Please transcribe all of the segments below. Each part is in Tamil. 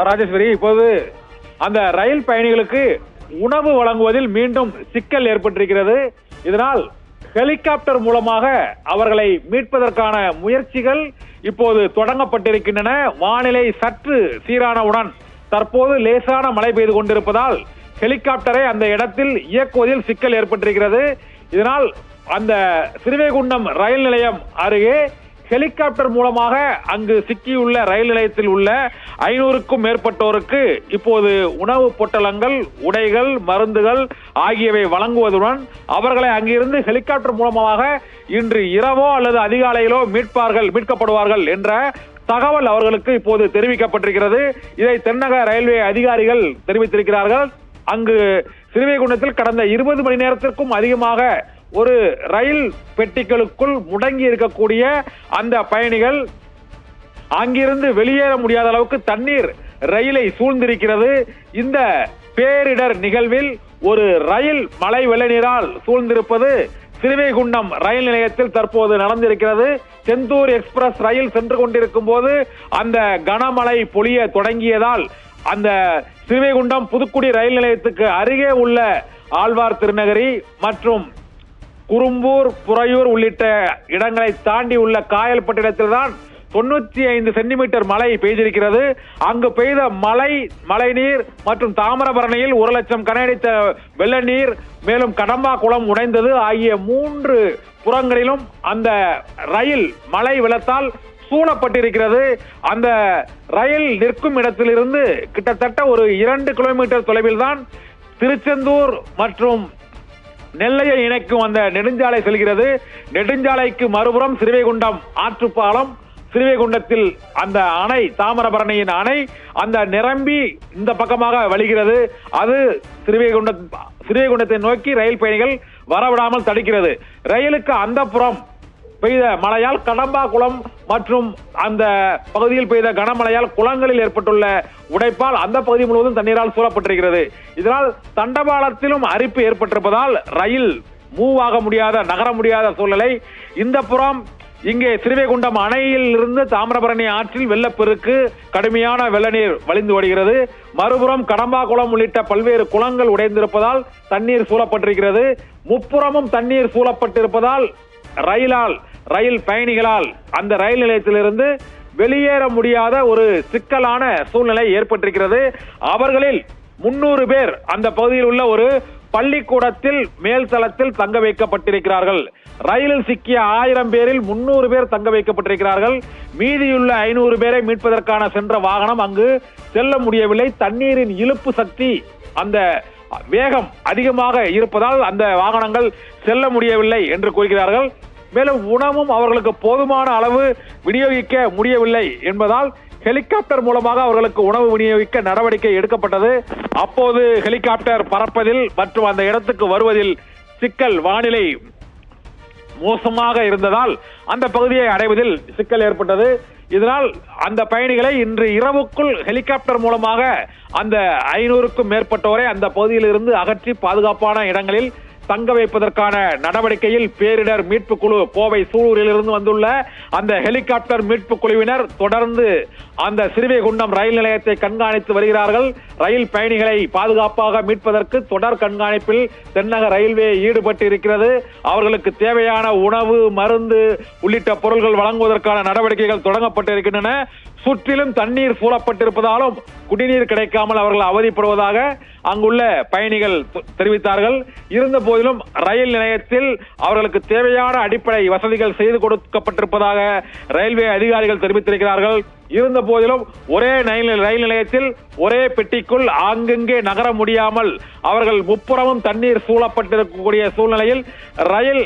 ராஜேஸ்வரி, இப்போது அந்த ரயில் பயணிகளுக்கு உணவு வழங்குவதில் மீண்டும் சிக்கல் ஏற்பட்டிருக்கிறது. இதனால் ஹெலிகாப்டர் மூலமாக அவர்களை மீட்பதற்கான முயற்சிகள் இப்போது தொடங்கப்பட்டிருக்கின்றன. வானிலை சற்று சீரானவுடன் தற்போது லேசான மழை பெய்து கொண்டிருப்பதால் ஹெலிகாப்டரை அந்த இடத்தில் இயக்குவதில் சிக்கல் ஏற்பட்டிருக்கிறது. இதனால் அந்த ஸ்ரீவைகுண்டம் ரயில் நிலையம் அருகே ஹெலிகாப்டர் மூலமாக அங்கு சிக்கியுள்ள ரயில் நிலையத்தில் உள்ள 500க்கும் மேற்பட்டோருக்கு இப்போது உணவு பொட்டலங்கள், உடைகள், மருந்துகள் ஆகியவை வழங்குவதுடன் அவர்களை அங்கிருந்து ஹெலிகாப்டர் மூலமாக இன்று இரவோ அல்லது அதிகாலையிலோ மீட்கப்படுவார்கள் என்ற தகவல் அவர்களுக்கு இப்போது தெரிவிக்கப்பட்டிருக்கிறது. இதை தென்னக ரயில்வே அதிகாரிகள் தெரிவித்திருக்கிறார்கள். அங்கு ஸ்ரீவைகுண்டத்தில் கடந்த 20 மணி நேரத்திற்கும் அதிகமாக ஒரு ரயில் பெட்டிகளுக்குள் முடங்கி இருக்கக்கூடிய அந்த பயணிகள் அங்கிருந்து வெளியேற முடியாத அளவுக்கு தண்ணீர் ரயிலை சூழ்ந்திருக்கிறது. இந்த பேரிடர் நிகழ்வில் ஒரு ரயில் மழை வெள்ள நீரால் சூழ்ந்திருப்பது ஸ்ரீவைகுண்டம் ரயில் நிலையத்தில் தற்போது நடந்திருக்கிறது. செந்தூர் எக்ஸ்பிரஸ் ரயில் சென்று கொண்டிருக்கும் போது அந்த கனமழை பொழிய தொடங்கியதால் அந்த ஸ்ரீவைகுண்டம் புதுக்குடி ரயில் நிலையத்துக்கு அருகே உள்ள ஆழ்வார் திருநகரி மற்றும் குறும்பூர், புறையூர் உள்ளிட்ட இடங்களை தாண்டி உள்ள காயல்பட்டினத்தில் தான் 95 சென்டிமீட்டர் மழை பெய்திருக்கிறது. அங்கு பெய்த மழை நீர் மற்றும் தாமிரபரணியில் 1 லட்சம் கனஅடித்த வெள்ள நீர், மேலும் கடம்பா குளம் உடைந்தது ஆகிய 3 புறங்களிலும் அந்த ரயில் மழை வெள்ளத்தால் சூழப்பட்டிருக்கிறது. அந்த ரயில் நிற்கும் இடத்திலிருந்து கிட்டத்தட்ட ஒரு 2 கிலோமீட்டர் தொலைவில் தான் திருச்செந்தூர் மற்றும் நெல்லையை இணைக்கும் அந்த நெடுஞ்சாலை செல்கிறது. நெடுஞ்சாலைக்கு மறுபுறம் ஸ்ரீவைகுண்டம் ஆற்றுப்பாலம், ஸ்ரீவைகுண்டத்தில் அந்த அணை, தாமிரபரணியின் அணை அந்த நிரம்பி இந்த பக்கமாக வழிகிறது. அது ஸ்ரீவைகுண்டத்தை நோக்கி ரயில் பயணிகள் வரவிடாமல் தடுக்கிறது. ரயிலுக்கு அந்த புறம் பெய்த மழையால் கடம்பா குளம் மற்றும் அந்த பகுதியில் பெய்த கனமழையால் குளங்களில் ஏற்பட்டுள்ள உடைப்பால் அந்த பகுதி முழுவதும் தண்ணீரால் சூழப்பட்டிருக்கிறது. இதனால் தண்டவாளத்திலும் அரிப்பு ஏற்பட்டிருப்பதால் ரயில் மூவ் ஆக முடியாத, நகர முடியாத சூழ்நிலை. இந்த புறம் இங்கே ஸ்ரீவைகுண்டம் அணையில் இருந்து தாமிரபரணி ஆற்றில் வெள்ளப்பெருக்கு, கடுமையான வெள்ள நீர் வழிந்து ஓடுகிறது. மறுபுறம் கடம்பா குளம் உள்ளிட்ட பல்வேறு குளங்கள் உடைந்திருப்பதால் தண்ணீர் சூழப்பட்டிருக்கிறது. முப்புறமும் தண்ணீர் சூழப்பட்டிருப்பதால் ரயில் பயணிகளால் அந்த ரயில் நிலையத்திலிருந்து வெளியேற முடியாத ஒரு சிக்கலான சூழ்நிலை ஏற்பட்டிருக்கிறது. அவர்களில் 300 பேர் அந்த பகுதியில் உள்ள ஒரு பள்ளிக்கூடத்தில் மேல் தளத்தில் தங்க வைக்கப்பட்டிருக்கிறார்கள். ரயிலில் சிக்கிய 1000 பேரில் 300 பேர் தங்க வைக்கப்பட்டிருக்கிறார்கள். மீதியுள்ள 500 பேரை மீட்பதற்கான சென்ற வாகனம் அங்கு செல்ல முடியவில்லை. தண்ணீரின் இழுப்பு சக்தி, அந்த வேகம் அதிகமாக இருப்பதால் அந்த வாகனங்கள் செல்ல முடியவில்லை என்று கூறுகிறார்கள். மேலும் உணவும் அவர்களுக்கு போதுமான அளவு விநியோகிக்க முடியவில்லை என்பதால் ஹெலிகாப்டர் மூலமாக அவர்களுக்கு உணவு விநியோகிக்க நடவடிக்கை எடுக்கப்பட்டது. அப்போது ஹெலிகாப்டர் பறப்பதில் மற்றும் அந்த இடத்துக்கு வருவதில் சிக்கல், வானிலை மோசமாக இருந்ததால் அந்த பகுதியை அடைவதில் சிக்கல் ஏற்பட்டது. இதனால் அந்த பயணிகளை இன்று இரவுக்குள் ஹெலிகாப்டர் மூலமாக அந்த 500க்கும் மேற்பட்டோரை அந்த பகுதியில் இருந்து அகற்றி பாதுகாப்பான இடங்களில் தங்க வைப்பதற்கான நடவடிக்கையில் பேரிடர் மீட்பு குழு கோவை சூலூரில் இருந்து வந்துள்ள அந்த ஹெலிகாப்டர் மீட்பு குழுவினர் தொடர்ந்து அந்த ஸ்ரீவைகுண்டம் ரயில் நிலையத்தை கண்காணித்து வருகிறார்கள். ரயில் பயணிகளை பாதுகாப்பாக மீட்பதற்கு தொடர் கண்காணிப்பில் தென்னக ரயில்வே ஈடுபட்டு இருக்கிறது. அவர்களுக்கு தேவையான உணவு, மருந்து உள்ளிட்ட பொருட்கள் வழங்குவதற்கான நடவடிக்கைகள் தொடங்கப்பட்டிருக்கின்றன. சுற்றிலும் தண்ணீர் சூழப்பட்டிருப்பதாலும் குடிநீர் கிடைக்காமல் அவர்கள் அவதிப்படுவதாக அங்குள்ள பயணிகள் தெரிவித்தார்கள். இருந்த போதிலும் ரயில் நிலையத்தில் அவர்களுக்கு தேவையான அடிப்படை வசதிகள் செய்து கொடுக்கப்பட்டிருப்பதாக ரயில்வே அதிகாரிகள் தெரிவித்திருக்கிறார்கள். இருந்த போதிலும் ஒரே ரயில் நிலையத்தில் ஒரே பெட்டிக்குள் ஆங்கெங்கே நகர முடியாமல் அவர்கள் முப்புறமும் தண்ணீர் சூழப்பட்டிருக்கக்கூடிய சூழ்நிலையில் ரயில்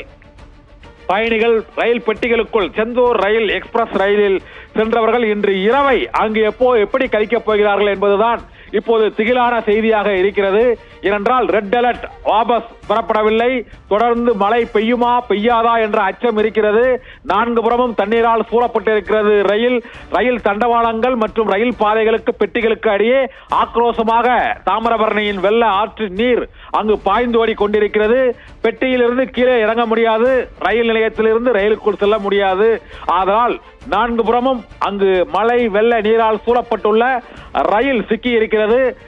பயணிகள் ரயில் பெட்டிகளுக்குள், செந்தூர் ரயில் எக்ஸ்பிரஸ் ரயிலில் சென்றவர்கள் இன்று இரவை அங்கு எப்படி கழிக்கப் போகிறார்கள் என்பதுதான் இப்போது திகிலான செய்தியாக இருக்கிறது. ஏனென்றால் ரெட் அலர்ட் வாபஸ் பெறப்படவில்லை. தொடர்ந்து மழை பெய்யுமா பெய்யாதா என்ற அச்சம் இருக்கிறது. 4 புறமும் தண்ணீரால் சூழப்பட்டிருக்கிறது ரயில் தண்டவாளங்கள் மற்றும் ரயில் பாதைகளுக்கு, பெட்டிகளுக்கு அடியே ஆக்ரோஷமாக தாமிரபரணியின் வெள்ள ஆற்று நீர் அங்கு பாய்ந்தோடி கொண்டிருக்கிறது. பெட்டியிலிருந்து கீழே இறங்க முடியாது, ரயில் நிலையத்திலிருந்து ரயிலுக்குள் செல்ல முடியாது. அதனால் நான்கு புறமும் அங்கு மழை வெள்ள நீரால் சூழப்பட்டுள்ள ரயில் சிக்கி இருக்கிறது.